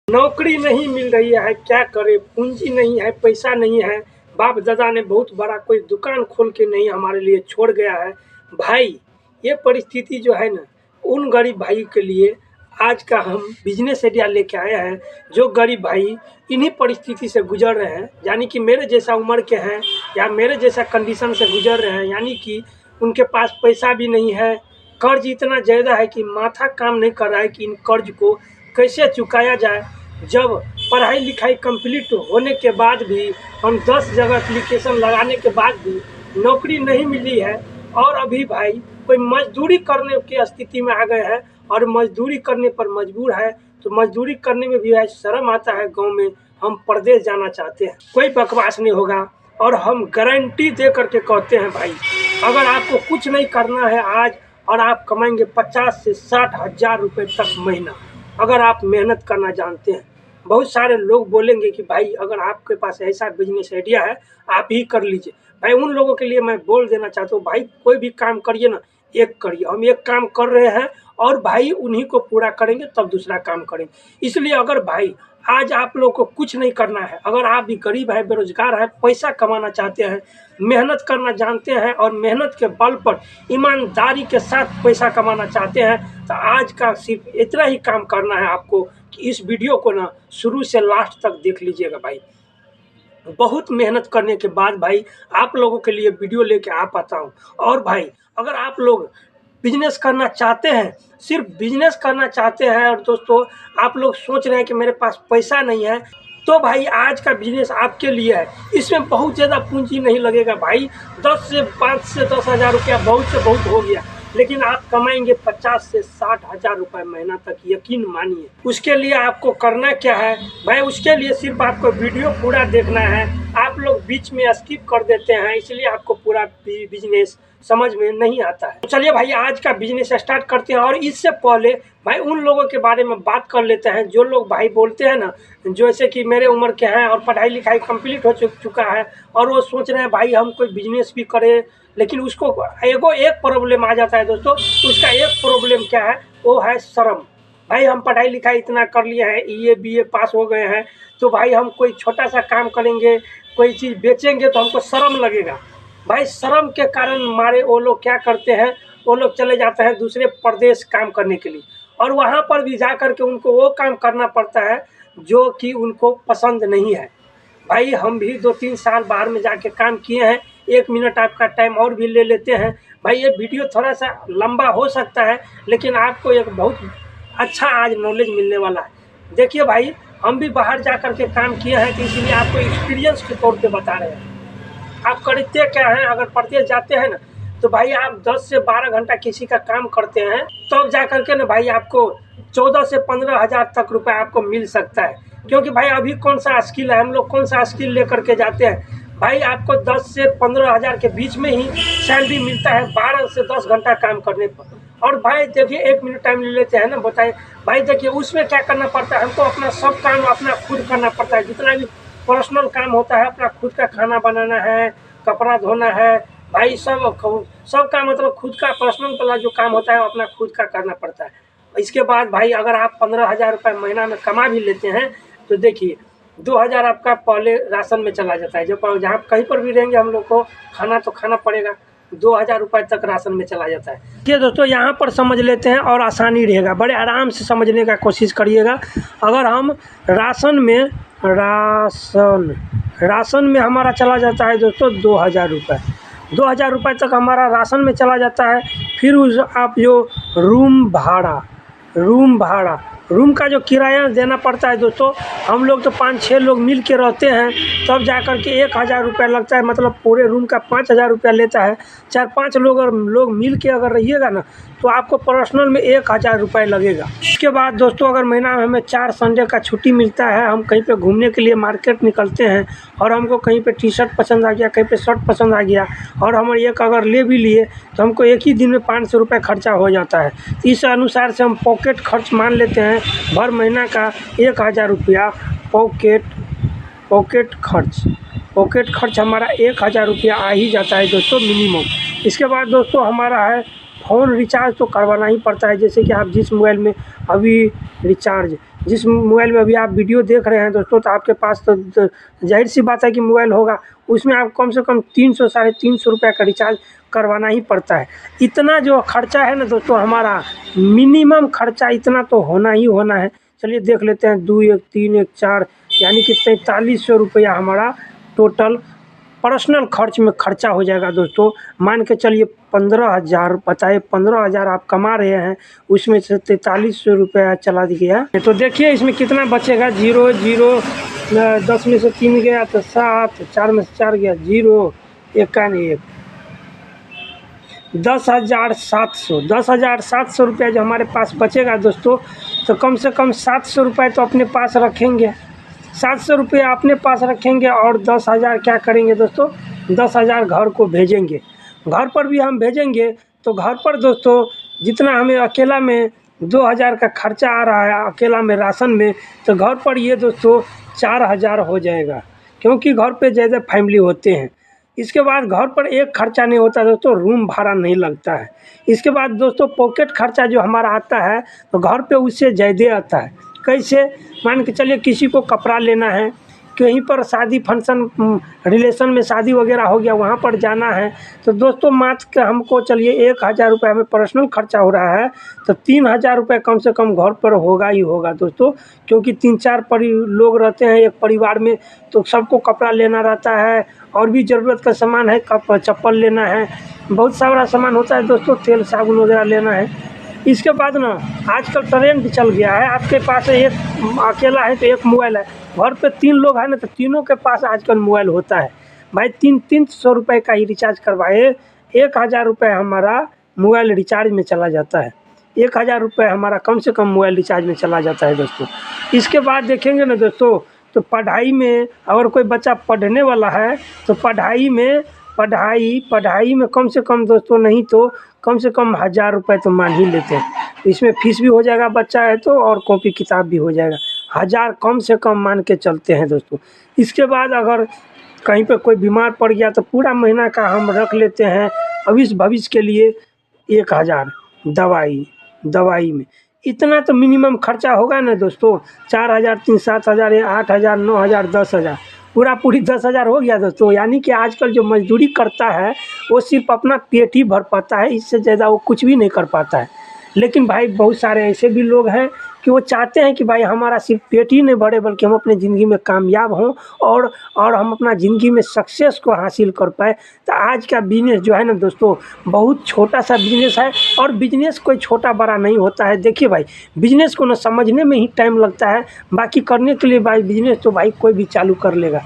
नौकरी नहीं मिल रही है, क्या करे, पूंजी नहीं है, पैसा नहीं है। बाप दादा ने बहुत बड़ा कोई दुकान खोल के नहीं हमारे लिए छोड़ गया है भाई। ये परिस्थिति जो है ना, उन गरीब भाई के लिए आज का हम बिजनेस आइडिया लेके आए हैं। जो गरीब भाई इन्हीं परिस्थिति से गुजर रहे हैं, यानी कि मेरे जैसा उम्र के हैं या मेरे जैसा कंडीशन से गुजर रहे हैं, यानी कि उनके पास पैसा भी नहीं है, कर्ज इतना ज़्यादा है कि माथा काम नहीं कर रहा है कि इन कर्ज को कैसे चुकाया जाए। जब पढ़ाई लिखाई कंप्लीट होने के बाद भी हम 10 जगह एप्लीकेशन लगाने के बाद भी नौकरी नहीं मिली है, और अभी भाई कोई मजदूरी करने की स्थिति में आ गए हैं और मजदूरी करने पर मजबूर है। तो मजदूरी करने में भी भाई शर्म आता है। गांव में हम प्रदेश जाना चाहते हैं, कोई बकवास नहीं होगा। और हम गारंटी दे करके कहते हैं भाई, अगर आपको कुछ नहीं करना है आज, और आप कमाएंगे 50 से 60 हज़ार रुपये तक महीना, अगर आप मेहनत करना जानते हैं। बहुत सारे लोग बोलेंगे कि भाई अगर आपके पास ऐसा बिजनेस आइडिया है आप ही कर लीजिए। भाई उन लोगों के लिए मैं बोल देना चाहता हूँ, भाई कोई भी काम करिए ना, एक करिए। हम एक काम कर रहे हैं और भाई उन्हीं को पूरा करेंगे, तब दूसरा काम करेंगे। इसलिए अगर भाई आज आप लोग को कुछ नहीं करना है, अगर आप भी गरीब है, बेरोजगार है, पैसा कमाना चाहते हैं, मेहनत करना जानते हैं और मेहनत के बल पर ईमानदारी के साथ पैसा कमाना चाहते हैं, तो आज का सिर्फ इतना ही काम करना है आपको कि इस वीडियो को ना शुरू से लास्ट तक देख लीजिएगा भाई। बहुत मेहनत करने के बाद भाई आप लोगों के लिए वीडियो लेके आ पाता हूँ। और भाई अगर आप लोग बिजनेस करना चाहते हैं, सिर्फ बिजनेस करना चाहते हैं, और दोस्तों आप लोग सोच रहे हैं कि मेरे पास पैसा नहीं है, तो भाई आज का बिजनेस आपके लिए है। इसमें बहुत ज़्यादा पूंजी नहीं लगेगा भाई, 5 से 10 हज़ार रुपया बहुत से बहुत हो गया, लेकिन आप कमाएंगे 50 से 60 हज़ार रुपये महीना तक, यकीन मानिए। उसके लिए आपको करना क्या है भाई, उसके लिए सिर्फ आपको वीडियो पूरा देखना है। आप लोग बीच में स्किप कर देते हैं, इसलिए आपको पूरा बिजनेस समझ में नहीं आता है। तो चलिए भाई आज का बिजनेस स्टार्ट करते हैं। और इससे पहले भाई उन लोगों के बारे में बात कर लेते हैं जो लोग भाई बोलते हैं ना, जैसे कि मेरे उम्र के हैं और पढ़ाई लिखाई कंप्लीट हो चुका है, और वो सोच रहे हैं भाई हम कोई बिजनेस भी करें, लेकिन उसको एक प्रॉब्लम आ जाता है दोस्तों। उसका एक प्रॉब्लम क्या है, वो है शर्म। भाई हम पढ़ाई लिखाई इतना कर लिए हैं, BA पास हो गए हैं, तो भाई हम कोई छोटा सा काम करेंगे, कोई चीज़ बेचेंगे तो हमको शर्म लगेगा। भाई शर्म के कारण मारे वो लोग क्या करते हैं, वो लोग चले जाते हैं दूसरे प्रदेश काम करने के लिए, और वहाँ पर भी जा कर के उनको वो काम करना पड़ता है जो कि उनको पसंद नहीं है। भाई हम भी 2-3 साल बाहर में जाके काम किए हैं। 1 मिनट आपका टाइम और भी ले लेते हैं भाई। ये वीडियो थोड़ा सा लंबा हो सकता है, लेकिन आपको एक बहुत अच्छा आज नॉलेज मिलने वाला है। देखिए भाई हम भी बाहर जा कर के काम किए हैं, तो इसीलिए आपको एक्सपीरियंस के तौर पे बता रहे हैं। आप करते क्या हैं, अगर प्रदेश जाते हैं ना, तो भाई आप 10 से 12 घंटा किसी का काम करते हैं, तब तो जा करके ना भाई आपको 14 से 15 हज़ार तक रुपये आपको मिल सकता है। क्योंकि भाई अभी कौन सा स्किल है, हम लोग कौन सा स्किल लेकर के जाते हैं भाई, आपको 10 से 15 हज़ार के बीच में ही सैलरी मिलता है 12 से 10 घंटा काम करने पर। और भाई देखिए 1 मिनट टाइम ले लेते हैं ना, बताइए भाई। देखिए उसमें क्या करना पड़ता है, हमको अपना सब काम अपना खुद करना पड़ता है। जितना भी पर्सनल काम होता है, अपना खुद का खाना बनाना है, कपड़ा धोना है भाई, सब का मतलब खुद का पर्सनल वाला जो काम होता है वो अपना खुद का करना पड़ता है। इसके बाद भाई अगर आप 15 हज़ार रुपये महीना में कमा भी लेते हैं, तो देखिए 2 हज़ार आपका पहले राशन में चला जाता है। जब जहाँ कहीं पर भी रहेंगे हम लोग को खाना तो खाना पड़ेगा, 2 हज़ार रुपये तक राशन में चला जाता है। ये दोस्तों यहाँ पर समझ लेते हैं और आसानी रहेगा, बड़े आराम से समझने का कोशिश करिएगा। अगर हम राशन में हमारा चला जाता है दोस्तों 2 हज़ार रुपये, 2 हज़ार रुपये तक हमारा राशन में चला जाता है। फिर आप जो रूम का जो किराया देना पड़ता है दोस्तों, हम लोग तो 5-6 लोग मिल के रहते हैं, तब जा कर के 1 हज़ार रुपया लगता है, मतलब पूरे रूम का 5 हज़ार रुपया लेता है। 4-5 लोग मिल के अगर रहिएगा ना, तो आपको पर्सनल में 1 हज़ार रुपये लगेगा। उसके बाद दोस्तों अगर महीना में हमें 4 संडे का छुट्टी मिलता है, हम कहीं पे घूमने के लिए मार्केट निकलते हैं, और हमको कहीं पे टी-शर्ट पसंद आ गया, कहीं पे शर्ट पसंद आ गया, और हम एक अगर ले भी लिए तो हमको एक ही दिन में 500 रुपये खर्चा हो जाता है। इस अनुसार से हम पॉकेट खर्च मान लेते हैं भर महीना का 1 हज़ार रुपया पॉकेट खर्च हमारा 1 हज़ार रुपया आ ही जाता है दोस्तों मिनिमम। इसके बाद दोस्तों हमारा है फ़ोन रिचार्ज, तो करवाना ही पड़ता है। जैसे कि आप जिस मोबाइल में अभी रिचार्ज जिस मोबाइल में अभी आप वीडियो देख रहे हैं दोस्तों, तो आपके पास तो जाहिर सी बात है कि मोबाइल होगा, उसमें आप कम से कम 300 साढ़े 300 रुपये का रिचार्ज करवाना ही पड़ता है। इतना जो खर्चा है ना दोस्तों, हमारा मिनिमम खर्चा इतना तो होना ही होना है। चलिए देख लेते हैं, 2 1 3 1 4 यानी कि 4300 रुपया हमारा टोटल पर्सनल खर्च में खर्चा हो जाएगा दोस्तों। मान के चलिए 15,000 बताइए, 15,000 आप कमा रहे हैं, उसमें से 4300 रुपया चला गया। तो देखिए इसमें कितना बचेगा, 0 0 10 में से 3 गया तो 7, 4 में से 4 गया 0, 1 का नहीं 1, 10,700 रुपया जो हमारे पास बचेगा दोस्तों, तो कम से कम 700 रुपये तो अपने पास रखेंगे। 700 रुपये अपने पास रखेंगे और 10,000 क्या करेंगे दोस्तों, 10,000 घर को भेजेंगे। घर पर भी हम भेजेंगे तो घर पर दोस्तों जितना हमें अकेला में 2,000 का खर्चा आ रहा है अकेला में राशन में, तो घर पर ये दोस्तों 4,000 हो जाएगा, क्योंकि घर पे ज़्यादा फैमिली होते हैं। इसके बाद घर पर एक खर्चा नहीं होता दोस्तों, रूम भाड़ा नहीं लगता है। इसके बाद दोस्तों पॉकेट खर्चा जो हमारा आता है तो घर पे उससे ज़्यादा आता है। कैसे, मान के चलिए किसी को कपड़ा लेना है, कहीं पर शादी फंक्शन रिलेशन में शादी वगैरह हो गया, वहाँ पर जाना है, तो दोस्तों मात्र हमको चलिए 1,000 रुपये हमें पर्सनल खर्चा हो रहा है, तो 3,000 रुपये कम से कम घर पर होगा ही होगा दोस्तों। क्योंकि 3-4 लोग रहते हैं एक परिवार में, तो सबको कपड़ा लेना रहता है, और भी ज़रूरत का सामान है, चप्पल लेना है, बहुत सारा सामान होता है दोस्तों, तेल साबुन वगैरह लेना है। इसके बाद ना आजकल ट्रेंड चल गया है, आपके पास एक अकेला है तो एक मोबाइल है, घर पे 3 लोग हैं ना तो तीनों के पास आजकल मोबाइल होता है। भाई 300 रुपये का ही रिचार्ज करवाए, 1,000 रुपये हमारा मोबाइल रिचार्ज में चला जाता है। 1,000 रुपये हमारा कम से कम मोबाइल रिचार्ज में चला जाता है दोस्तों। इसके बाद देखेंगे ना दोस्तों, तो पढ़ाई में अगर कोई बच्चा पढ़ने वाला है तो पढ़ाई में कम से कम दोस्तों, नहीं तो कम से कम 1,000 रुपये तो मान ही लेते हैं। इसमें फीस भी हो जाएगा बच्चा है तो, और कॉपी किताब भी हो जाएगा, 1,000 कम से कम मान के चलते हैं दोस्तों। इसके बाद अगर कहीं पे कोई बीमार पड़ गया तो पूरा महीना का हम रख लेते हैं भविष्य के लिए 1,000 दवाई में। इतना तो मिनिमम खर्चा होगा ना दोस्तों, 4,000 3 7,000 या 8,000 9,000 10,000, पूरी 10,000 हो गया दोस्तों। यानी कि आजकल जो मजदूरी करता है वो सिर्फ अपना पेट ही भर पाता है, इससे ज़्यादा वो कुछ भी नहीं कर पाता है। लेकिन भाई बहुत सारे ऐसे भी लोग हैं कि वो चाहते हैं कि भाई हमारा सिर्फ पेट ही नहीं भरे, बल्कि हम अपनी ज़िंदगी में कामयाब हों और हम अपना ज़िंदगी में सक्सेस को हासिल कर पाए। तो आज का बिजनेस जो है ना दोस्तों, बहुत छोटा सा बिजनेस है, और बिजनेस कोई छोटा बड़ा नहीं होता है। देखिए भाई, बिजनेस को ना समझने में ही टाइम लगता है, बाकी करने के लिए भाई बिजनेस तो भाई कोई भी चालू कर लेगा।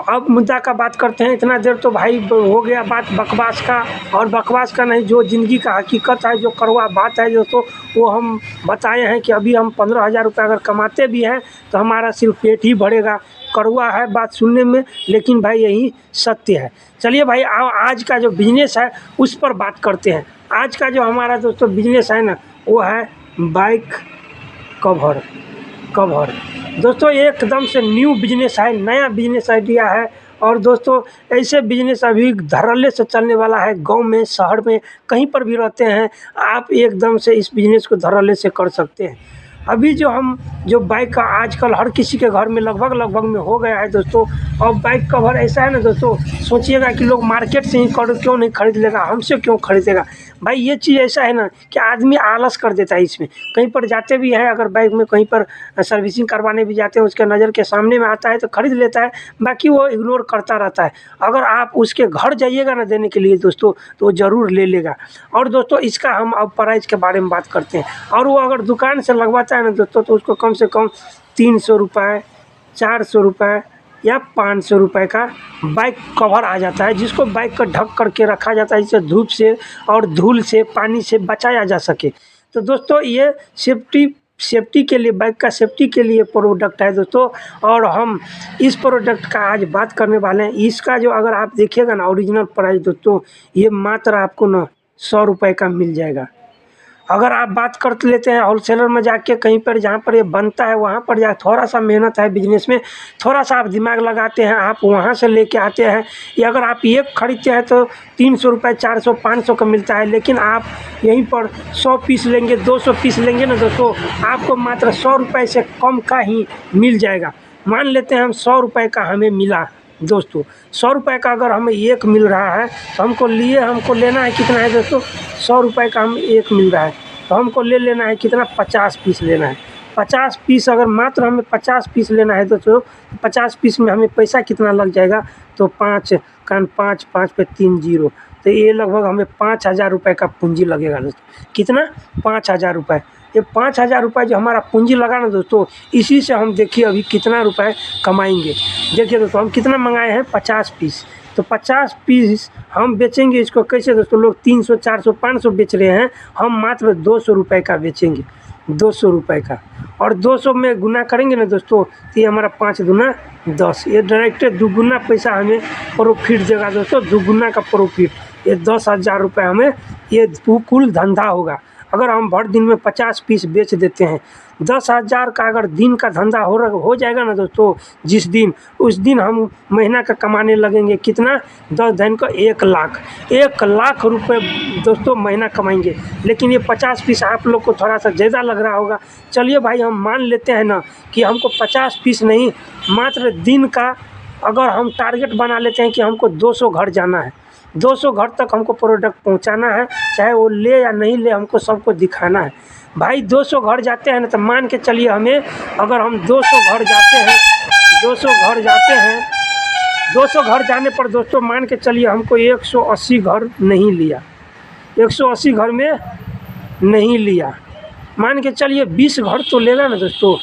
अब मुद्दा का बात करते हैं। इतना देर तो भाई हो गया बात बकवास का, और बकवास का नहीं, जो ज़िंदगी का हकीकत है, जो कड़वा बात है दोस्तों, वो हम बताए हैं कि अभी हम 15,000 रुपये अगर कमाते भी हैं तो हमारा सिर्फ पेट ही भरेगा। कड़वा है बात सुनने में, लेकिन भाई यही सत्य है। चलिए भाई आज का जो बिजनेस है उस पर बात करते हैं। आज का जो हमारा दोस्तों बिजनेस है ना, वो है बाइक कवर दोस्तों। एकदम से न्यू बिजनेस है, नया बिजनेस आइडिया है, और दोस्तों ऐसे बिजनेस अभी धड़ल्ले से चलने वाला है। गांव में, शहर में, कहीं पर भी रहते हैं आप, एकदम से इस बिजनेस को धड़ल्ले से कर सकते हैं। अभी जो बाइक का आजकल हर किसी के घर में लगभग में हो गया है दोस्तों। और बाइक कवर ऐसा है ना दोस्तों, सोचिएगा कि लोग मार्केट से ही क्यों नहीं खरीद लेगा, हमसे क्यों खरीदेगा। भाई ये चीज़ ऐसा है ना कि आदमी आलस कर देता है इसमें। कहीं पर जाते भी हैं, अगर बाइक में कहीं पर सर्विसिंग करवाने भी जाते हैं, उसके नज़र के सामने में आता है तो खरीद लेता है, बाकी वो इग्नोर करता रहता है। अगर आप उसके घर जाइएगा ना देने के लिए दोस्तों, तो वो ज़रूर ले लेगा। और दोस्तों इसका हम अब प्राइस के बारे में बात करते हैं। और वो अगर दुकान से लगवाता है ना दोस्तों, तो उसको कम से कम 300 रुपये, 400 रुपये या 500 रुपये का बाइक कवर आ जाता है, जिसको बाइक का ढक करके रखा जाता है, जिससे धूप से और धूल से, पानी से बचाया जा सके। तो दोस्तों ये सेफ्टी के लिए, बाइक का सेफ्टी के लिए प्रोडक्ट है दोस्तों। और हम इस प्रोडक्ट का आज बात करने वाले हैं। इसका जो अगर आप देखिएगा ना ओरिजिनल प्राइस दोस्तों, ये मात्र आपको ना 100 रुपये का मिल जाएगा। अगर आप बात कर लेते हैं होलसेलर में जाके कहीं पर जहाँ पर ये बनता है वहाँ पर जा थोड़ा सा मेहनत है बिजनेस में, थोड़ा सा आप दिमाग लगाते हैं, आप वहाँ से लेके आते हैं। या अगर आप एक खरीदते हैं तो 300 रुपये 400 500 का मिलता है, लेकिन आप यहीं पर 100 पीस लेंगे 200 पीस लेंगे ना दोस्तों, आपको मात्र 100 रुपये से कम का ही मिल जाएगा। मान लेते हैं हम 100 रुपये का हमें मिला दोस्तों, 100 रुपये का अगर हमें एक मिल रहा है तो हमको लेना है कितना है दोस्तों, 100 रुपये का हमें एक मिल रहा है तो हमको ले लेना है कितना, 50 पीस लेना है। 50 पीस अगर मात्र हमें 50 पीस लेना है दोस्तों, 50 पीस में हमें पैसा कितना लग जाएगा, तो 5 पे 3 जीरो, तो ये लगभग हमें 5,000 रुपये का पूंजी लगेगा दोस्तों। कितना, 5,000 रुपये। ये 5,000 रुपये जो हमारा पूंजी लगा ना दोस्तों, इसी से हम देखिए अभी कितना रुपए कमाएंगे। देखिए दोस्तों हम कितना मंगाए हैं, 50 पीस, तो 50 पीस हम बेचेंगे इसको कैसे दोस्तों, लोग 300 400 500 बेच रहे हैं, हम मात्र 200 रुपये का बेचेंगे, 200 रुपये का। और 200 में गुना करेंगे ना दोस्तों, तो ये हमारा 5 दूना 10, ये डायरेक्ट दुगुना पैसा हमें प्रॉफिट देगा दोस्तों, दुगुना का प्रॉफिट। ये 10,000 रुपये हमें ये कुल धंधा होगा। अगर हम भर दिन में 50 पीस बेच देते हैं, 10,000 का अगर दिन का धंधा हो जाएगा ना दोस्तों, जिस दिन उस दिन हम महीना का कमाने लगेंगे कितना, 10 दिन का 1 लाख, 1 लाख रुपए दोस्तों महीना कमाएंगे। लेकिन ये 50 पीस आप लोग को थोड़ा सा ज़्यादा लग रहा होगा, चलिए भाई हम मान लेते हैं ना कि हमको 50 पीस नहीं, मात्र दिन का अगर हम टारगेट बना लेते हैं कि हमको 200 घर जाना है, 200 घर तक हमको प्रोडक्ट पहुंचाना है, चाहे वो ले या नहीं ले हमको सबको दिखाना है। भाई 200 घर जाते हैं ना, तो मान के चलिए हमें अगर हम 200 घर जाते हैं, 200 घर जाने पर दोस्तों मान के चलिए हमको 180 घर नहीं लिया, 180 घर में नहीं लिया, मान के चलिए 20 घर तो लेगा ना दोस्तों,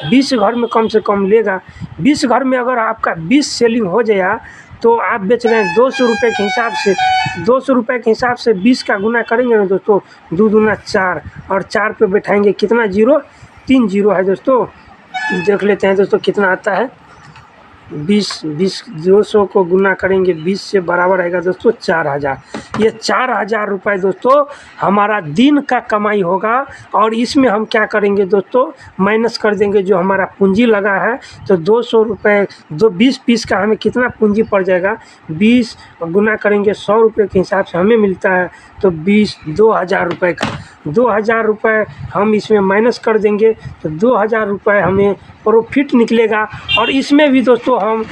20 घर में कम से कम लेगा। 20 घर में अगर आपका 20 सेलिंग हो जाए तो आप बेच रहे हैं 200 रुपये के हिसाब से, 200 रुपये के हिसाब से 20 का गुना करेंगे ना दोस्तों, 2 दूना 4, और 4 पे बैठाएंगे कितना जीरो, 3 जीरो है दोस्तों। देख लेते हैं दोस्तों कितना आता है, 20 200 को गुना करेंगे 20 से बराबर आएगा दोस्तों 4,000। ये 4,000 रुपये दोस्तों हमारा दिन का कमाई होगा। और इसमें हम क्या करेंगे दोस्तों, माइनस कर देंगे जो हमारा पूंजी लगा है, तो 200 रुपये 20 पीस का हमें कितना पूंजी पड़ जाएगा, 20 गुना करेंगे 100 रुपये के हिसाब से हमें मिलता है, तो 2,000 रुपये का 2,000 रुपये हम इसमें माइनस कर देंगे, तो 2,000 रुपये हमें प्रॉफिट निकलेगा। और इसमें भी दोस्तों हम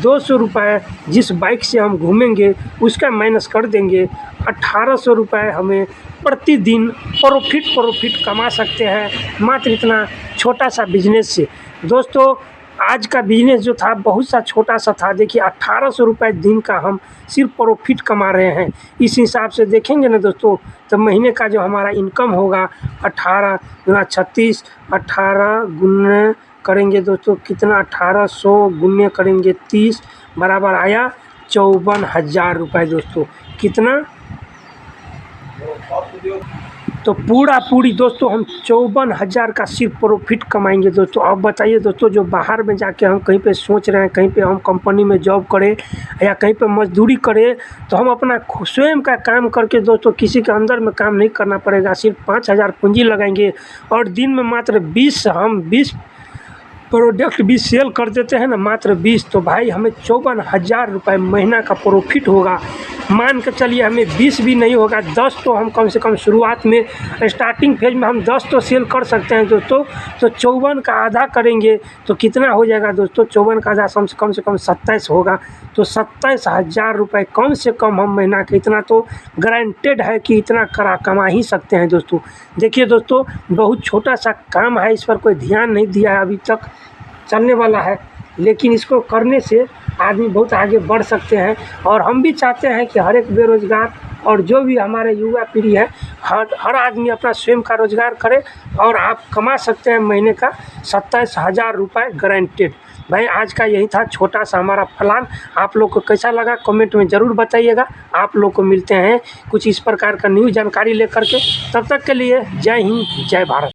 200 रुपये जिस बाइक से हम घूमेंगे उसका माइनस कर देंगे, 1,800 रुपये हमें प्रतिदिन प्रॉफिट कमा सकते हैं, मात्र इतना छोटा सा बिजनेस से। दोस्तों आज का बिजनेस जो था बहुत सा छोटा सा था, देखिए 1,800 रुपये दिन का हम सिर्फ प्रॉफिट कमा रहे हैं। इस हिसाब से देखेंगे ना दोस्तों, तो महीने का जो हमारा इनकम होगा 18 गुना 36, 18 गुना करेंगे दोस्तों कितना, 1,800 गुने करेंगे 30, बराबर आया 54,000 रुपये दोस्तों। कितना, तो पूरी दोस्तों हम 54,000 का सिर्फ प्रॉफिट कमाएंगे दोस्तों। अब बताइए दोस्तों, जो बाहर में जाके हम कहीं पे सोच रहे हैं, कहीं पे हम कंपनी में जॉब करें या कहीं पे मजदूरी करें, तो हम अपना स्वयं का काम करके दोस्तों किसी के अंदर में काम नहीं करना पड़ेगा, सिर्फ 5,000 पूंजी लगाएंगे और दिन में मात्र 20 प्रोडक्ट भी सेल कर देते हैं ना, मात्र 20, तो भाई हमें 54,000 रुपये महीना का प्रॉफिट होगा। मान के चलिए हमें 20 भी नहीं होगा, 10 तो हम कम से कम शुरुआत में स्टार्टिंग फेज में हम 10 तो सेल कर सकते हैं दोस्तों। तो 54 का आधा करेंगे तो कितना हो जाएगा दोस्तों, 54 का आधा कम से कम 27 होगा, तो 27,000 रुपये कम से कम हम महीना का, इतना तो गारंटेड है कि इतना कमा ही सकते हैं दोस्तों। देखिए दोस्तों बहुत छोटा सा काम है, इस पर कोई ध्यान नहीं दिया है अभी तक, चलने वाला है, लेकिन इसको करने से आदमी बहुत आगे बढ़ सकते हैं। और हम भी चाहते हैं कि हर एक बेरोज़गार और जो भी हमारे युवा पीढ़ी है, हर आदमी अपना स्वयं का रोज़गार करे और आप कमा सकते हैं महीने का 27,000 रुपये गारंटेड। भाई आज का यही था छोटा सा हमारा प्लान, आप लोग को कैसा लगा कमेंट में ज़रूर बताइएगा। आप लोग को मिलते हैं कुछ इस प्रकार का न्यू जानकारी लेकर के, तब तक के लिए जय हिंद जय भारत।